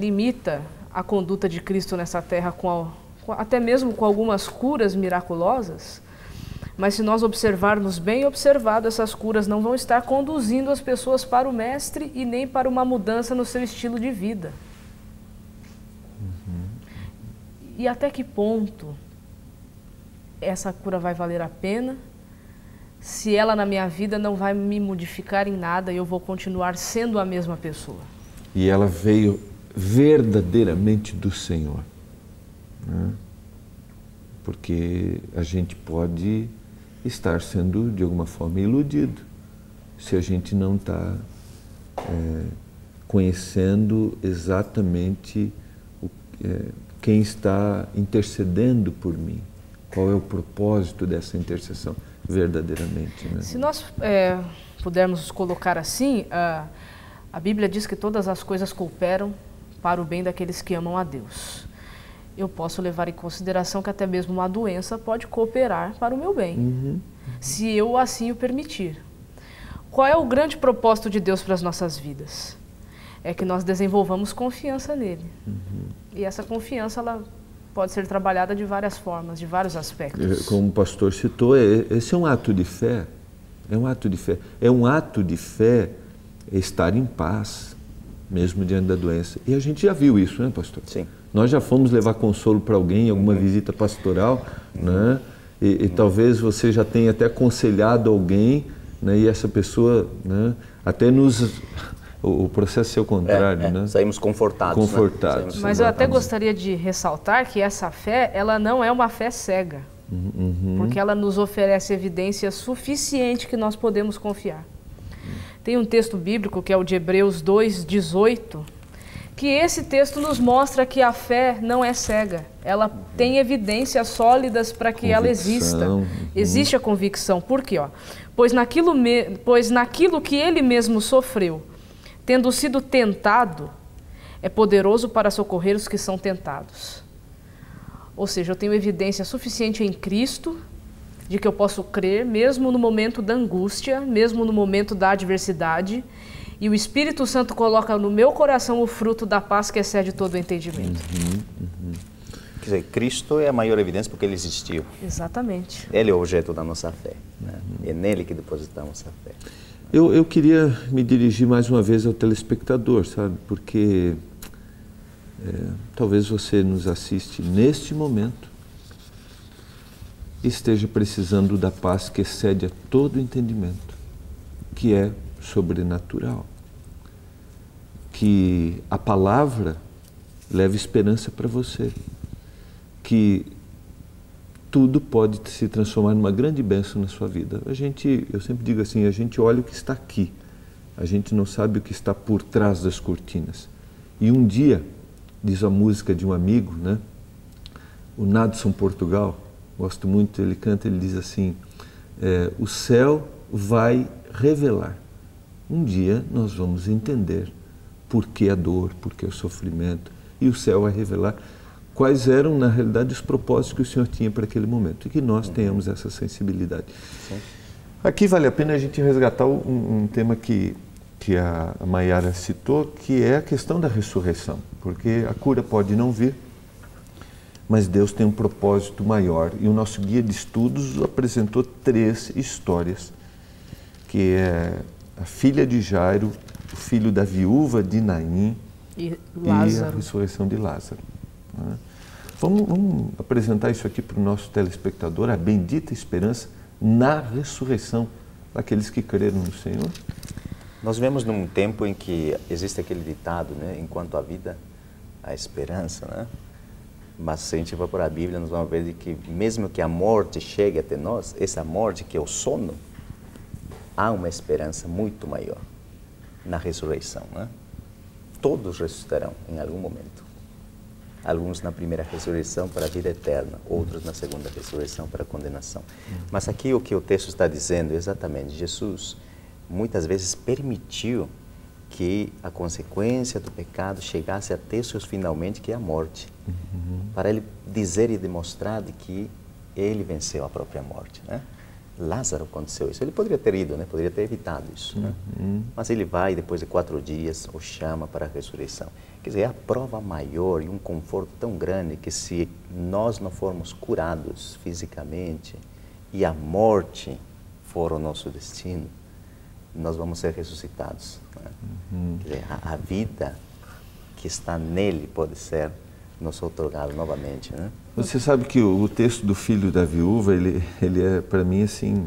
imita a conduta de Cristo nessa terra, até mesmo com algumas curas miraculosas. Mas se nós observarmos bem observado, essas curas não vão estar conduzindo as pessoas para o Mestre e nem para uma mudança no seu estilo de vida. E até que ponto essa cura vai valer a pena se ela na minha vida não vai me modificar em nada e eu vou continuar sendo a mesma pessoa? E ela veio verdadeiramente do Senhor. Né? Porque a gente pode... estar sendo, de alguma forma, iludido, se a gente não está conhecendo exatamente quem está intercedendo por mim, qual é o propósito dessa intercessão, verdadeiramente. Né? Se nós pudermos colocar assim, a Bíblia diz que todas as coisas cooperam para o bem daqueles que amam a Deus. Eu posso levar em consideração que até mesmo uma doença pode cooperar para o meu bem, se eu assim o permitir. Qual é o grande propósito de Deus para as nossas vidas? É que nós desenvolvamos confiança nele. E essa confiança, ela pode ser trabalhada de várias formas, de vários aspectos. Como o pastor citou, esse é um ato de fé. É um ato de fé. É um ato de fé estar em paz, mesmo diante da doença. E a gente já viu isso, né, pastor? Sim. Nós já fomos levar consolo para alguém em alguma visita pastoral, né? E talvez você já tenha até aconselhado alguém, né? E essa pessoa, né? Até nos... O processo é o contrário, né? Saímos confortados. Confortados. Né? Mas eu até gostaria de ressaltar que essa fé, ela não é uma fé cega. Porque ela nos oferece evidência suficiente que nós podemos confiar. Tem um texto bíblico, que é o de Hebreus 2:18, que esse texto nos mostra que a fé não é cega. Ela tem evidências sólidas para que ela exista. Existe a convicção. Por quê? Pois naquilo que ele mesmo sofreu, tendo sido tentado, é poderoso para socorrer os que são tentados. Ou seja, eu tenho evidência suficiente em Cristo de que eu posso crer, mesmo no momento da angústia, mesmo no momento da adversidade, e o Espírito Santo coloca no meu coração o fruto da paz que excede todo o entendimento. Quer dizer, Cristo é a maior evidência porque ele existiu. Exatamente. Ele é o objeto da nossa fé. Né? É nele que depositamos a fé. Eu queria me dirigir mais uma vez ao telespectador, sabe? Porque talvez você nos assiste neste momento e esteja precisando da paz que excede a todo entendimento, que é sobrenatural. Que a palavra leve esperança para você. Que tudo pode se transformar numa grande bênção na sua vida. Eu sempre digo assim, a gente olha o que está aqui, a gente não sabe o que está por trás das cortinas. E um dia, diz a música de um amigo, né? O Nadson Portugal, gosto muito, ele canta, ele diz assim, o céu vai revelar. Um dia nós vamos entender por que a dor, por que o sofrimento, e o céu vai revelar quais eram, na realidade, os propósitos que o Senhor tinha para aquele momento, e que nós tenhamos essa sensibilidade. Sim. Aqui vale a pena a gente resgatar um tema que a Maiara citou, que é a questão da ressurreição, porque a cura pode não vir, mas Deus tem um propósito maior, e o nosso guia de estudos apresentou 3 histórias, que é a filha de Jairo, o filho da viúva de Naim e a ressurreição de Lázaro. Vamos apresentar isso aqui para o nosso telespectador, a bendita esperança na ressurreição daqueles que creram no Senhor. Nós vemos num tempo em que existe aquele ditado, né? Enquanto a vida, a esperança, né? Mas se a gente for para a Bíblia, nós vamos ver que mesmo que a morte chegue até nós, essa morte que é o sono, há uma esperança muito maior na ressurreição, né? Todos ressuscitarão em algum momento. Alguns na primeira ressurreição para a vida eterna, outros na segunda ressurreição para a condenação. Mas aqui o que o texto está dizendo é exatamente, Jesus muitas vezes permitiu que a consequência do pecado chegasse até seus finalmente, que é a morte, para ele dizer e demonstrar de que ele venceu a própria morte, né? Lázaro aconteceu isso. Ele poderia ter ido, né? Poderia ter evitado isso, né? Mas ele vai, depois de 4 dias, o chama para a ressurreição. Quer dizer, é a prova maior e um conforto tão grande que se nós não formos curados fisicamente e a morte for o nosso destino, nós vamos ser ressuscitados, né? Quer dizer, a vida que está nele pode ser nos otorgada novamente, né? Você sabe que o texto do filho da viúva, ele é, para mim, assim,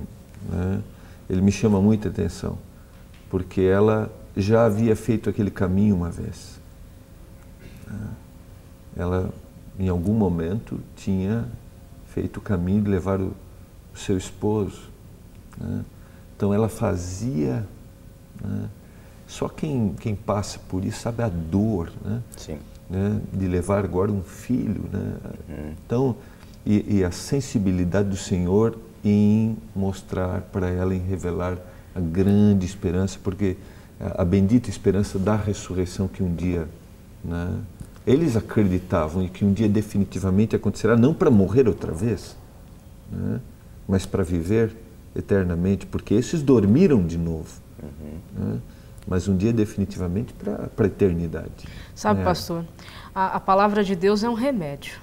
né? Ele me chama muita atenção, porque ela já havia feito aquele caminho uma vez. Ela, em algum momento, tinha feito o caminho de levar o seu esposo, né? Então, ela fazia, né? Só quem passa por isso sabe a dor, né? Sim. Né, de levar agora um filho, né? Então, e a sensibilidade do Senhor em mostrar para ela, em revelar a grande esperança, porque a bendita esperança da ressurreição que um dia, né, eles acreditavam e que um dia definitivamente acontecerá, não para morrer outra vez, né, mas para viver eternamente, porque esses dormiram de novo, né, mas um dia definitivamente para a eternidade. Sabe, pastor, a palavra de Deus é um remédio,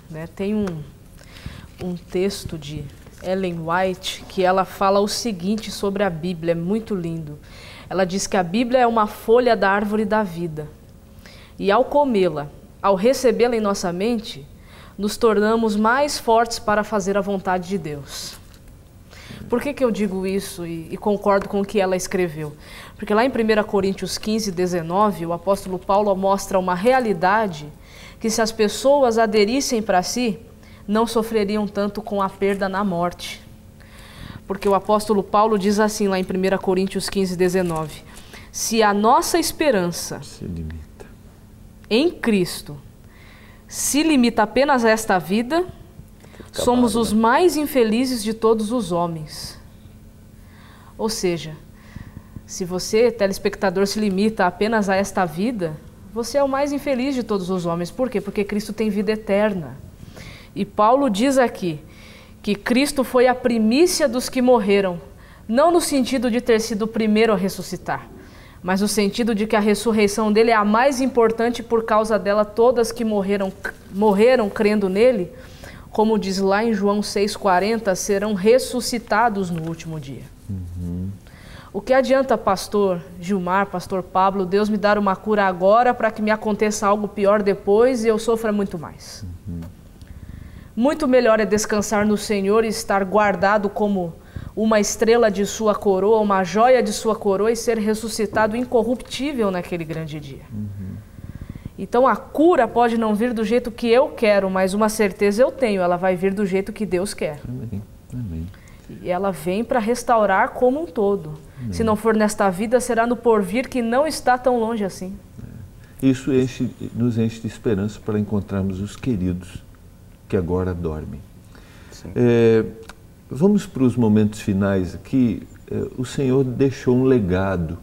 né? Tem um texto de Ellen White que ela fala o seguinte sobre a Bíblia, é muito lindo. Ela diz que a Bíblia é uma folha da árvore da vida. E ao comê-la, ao recebê-la em nossa mente, nos tornamos mais fortes para fazer a vontade de Deus. Por que eu digo isso e concordo com o que ela escreveu? Porque lá em 1 Coríntios 15, 19, o apóstolo Paulo mostra uma realidade que se as pessoas aderissem para si, não sofreriam tanto com a perda na morte. Porque o apóstolo Paulo diz assim lá em 1 Coríntios 15, 19, se a nossa esperança em Cristo se limita apenas a esta vida, somos os mais infelizes de todos os homens. Ou seja, se você, telespectador, se limita apenas a esta vida, você é o mais infeliz de todos os homens. Por quê? Porque Cristo tem vida eterna. E Paulo diz aqui que Cristo foi a primícia dos que morreram, não no sentido de ter sido o primeiro a ressuscitar, mas no sentido de que a ressurreição dele é a mais importante, por causa dela todas que morreram crendo nele, como diz lá em João 6,40, serão ressuscitados no último dia. O que adianta, pastor Gilmar, pastor Pablo, Deus me dar uma cura agora para que me aconteça algo pior depois e eu sofra muito mais? Muito melhor é descansar no Senhor e estar guardado como uma estrela de sua coroa, uma joia de sua coroa, e ser ressuscitado incorruptível naquele grande dia. Então a cura pode não vir do jeito que eu quero, mas uma certeza eu tenho, ela vai vir do jeito que Deus quer. Amém. Amém. E ela vem para restaurar como um todo. Se não for nesta vida, será no porvir, que não está tão longe assim. Isso nos enche de esperança para encontrarmos os queridos que agora dormem. Vamos para os momentos finais aqui. O Senhor deixou um legado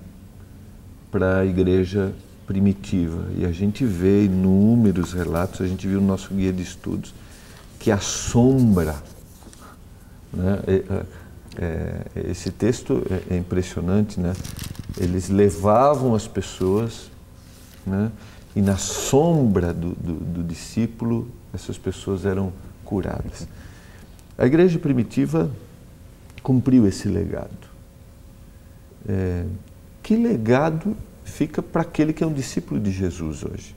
para a igreja primitiva, e a gente vê inúmeros relatos, a gente viu no nosso guia de estudos, que assombra, né? Esse texto é impressionante, né? Eles levavam as pessoas, né? E na sombra do discípulo, essas pessoas eram curadas. A igreja primitiva cumpriu esse legado. Que legado fica para aquele que é um discípulo de Jesus hoje?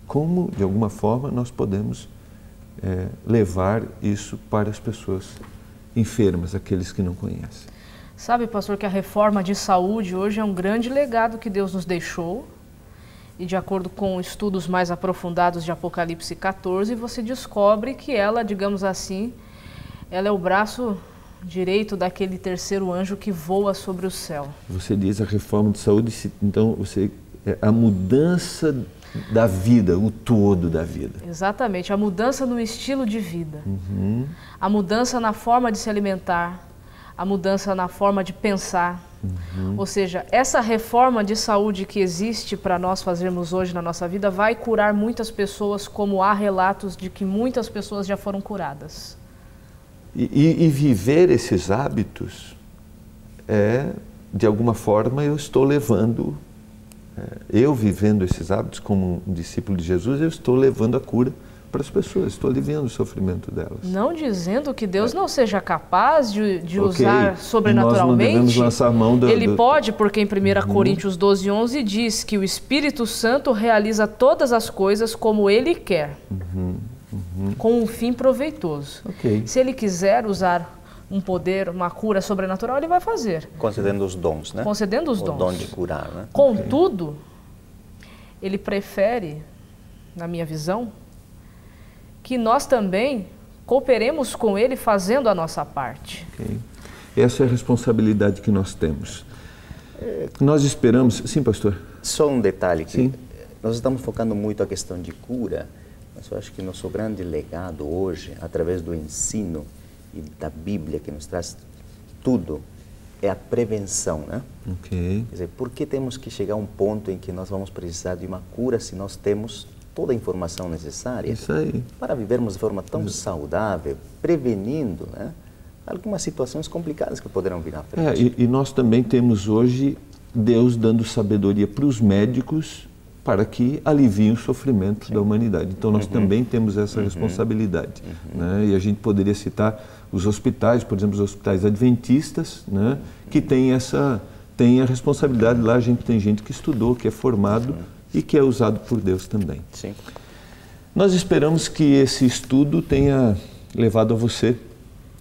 Como, de alguma forma, nós podemos levar isso para as pessoas enfermas, aqueles que não conhecem? Sabe, pastor, que a reforma de saúde hoje é um grande legado que Deus nos deixou. E de acordo com estudos mais aprofundados de Apocalipse 14, você descobre que ela, digamos assim, ela é o braço direito daquele terceiro anjo que voa sobre o céu. Você diz a reforma de saúde, então a mudança da vida, o todo da vida. Exatamente, a mudança no estilo de vida, a mudança na forma de se alimentar, a mudança na forma de pensar. Ou seja, essa reforma de saúde que existe para nós fazermos hoje na nossa vida vai curar muitas pessoas, como há relatos de que muitas pessoas já foram curadas. E viver esses hábitos de alguma forma, eu estou levando, eu vivendo esses hábitos como um discípulo de Jesus, eu estou levando a cura para as pessoas, estou aliviando o sofrimento delas. Não dizendo que Deus não seja capaz de usar sobrenaturalmente. Nós não devemos lançar mão Ele pode, porque em 1 Coríntios 12:11 diz que o Espírito Santo realiza todas as coisas como Ele quer, com um fim proveitoso. Se Ele quiser usar um poder, uma cura sobrenatural, Ele vai fazer. Concedendo os dons, né? Concedendo os dons. O dom de curar, né? Contudo, Ele prefere, na minha visão, que nós também cooperemos com Ele fazendo a nossa parte. Essa é a responsabilidade que nós temos. Nós esperamos... Sim, pastor? Só um detalhe, que nós estamos focando muito a questão de cura, mas eu acho que nosso grande legado hoje, através do ensino e da Bíblia, que nos traz tudo, é a prevenção, né? Ok. Quer dizer, por que temos que chegar a um ponto em que nós vamos precisar de uma cura se nós temos toda a informação necessária Isso aí. para vivermos de forma tão saudável, prevenindo, né, algumas situações complicadas que poderão vir à frente. E nós também temos hoje Deus dando sabedoria para os médicos para que aliviem o sofrimento da humanidade. Então nós também temos essa responsabilidade. Né? E a gente poderia citar os hospitais, por exemplo, os hospitais adventistas, né, que tem a responsabilidade lá. A gente tem gente que estudou, que é formado e que é usado por Deus também. Sim. Nós esperamos que esse estudo tenha levado a você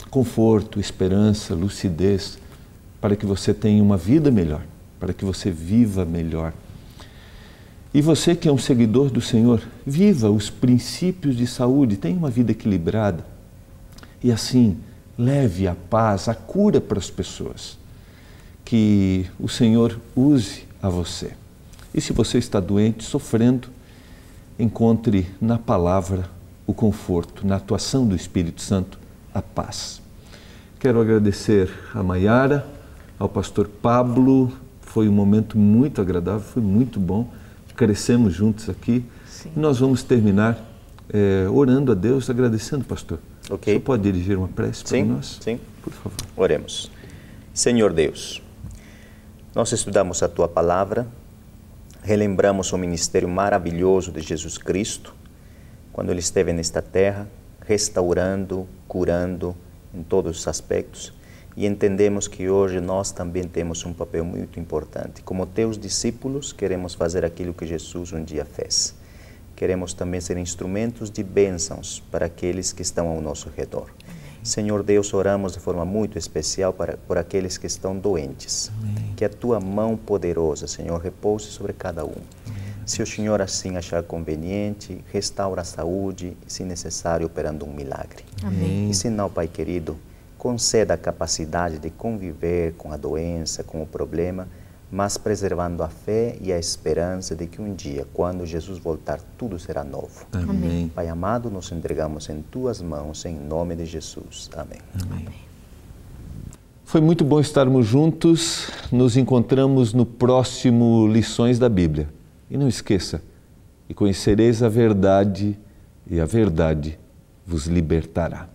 conforto, esperança, lucidez, para que você tenha uma vida melhor, para que você viva melhor. E você que é um seguidor do Senhor, viva os princípios de saúde, tenha uma vida equilibrada e assim leve a paz, a cura para as pessoas. Que o Senhor use a você. E se você está doente, sofrendo, encontre na palavra o conforto, na atuação do Espírito Santo, a paz. Quero agradecer a Maiara, ao pastor Pablo. Foi um momento muito agradável, foi muito bom. Crescemos juntos aqui. Sim. E nós vamos terminar orando a Deus, agradecendo, pastor. Ok. O senhor pode dirigir uma prece para nós? Sim. Por favor. Oremos. Senhor Deus, nós estudamos a Tua Palavra, relembramos o ministério maravilhoso de Jesus Cristo, quando Ele esteve nesta terra, restaurando, curando em todos os aspectos, e entendemos que hoje nós também temos um papel muito importante. Como Teus discípulos, queremos fazer aquilo que Jesus um dia fez. Queremos também ser instrumentos de bênçãos para aqueles que estão ao nosso redor. Senhor Deus, oramos de forma muito especial por aqueles que estão doentes. Amém. Que a Tua mão poderosa, Senhor, repouse sobre cada um. Amém. Se o Senhor assim achar conveniente, restaura a saúde, se necessário, operando um milagre. Amém. E se não, Pai querido, conceda a capacidade de conviver com a doença, com o problema, mas preservando a fé e a esperança de que um dia, quando Jesus voltar, tudo será novo. Amém. Pai amado, nos entregamos em Tuas mãos, em nome de Jesus. Amém. Amém. Foi muito bom estarmos juntos. Nos encontramos no próximo Lições da Bíblia. E não esqueça, e conhecereis a verdade, e a verdade vos libertará.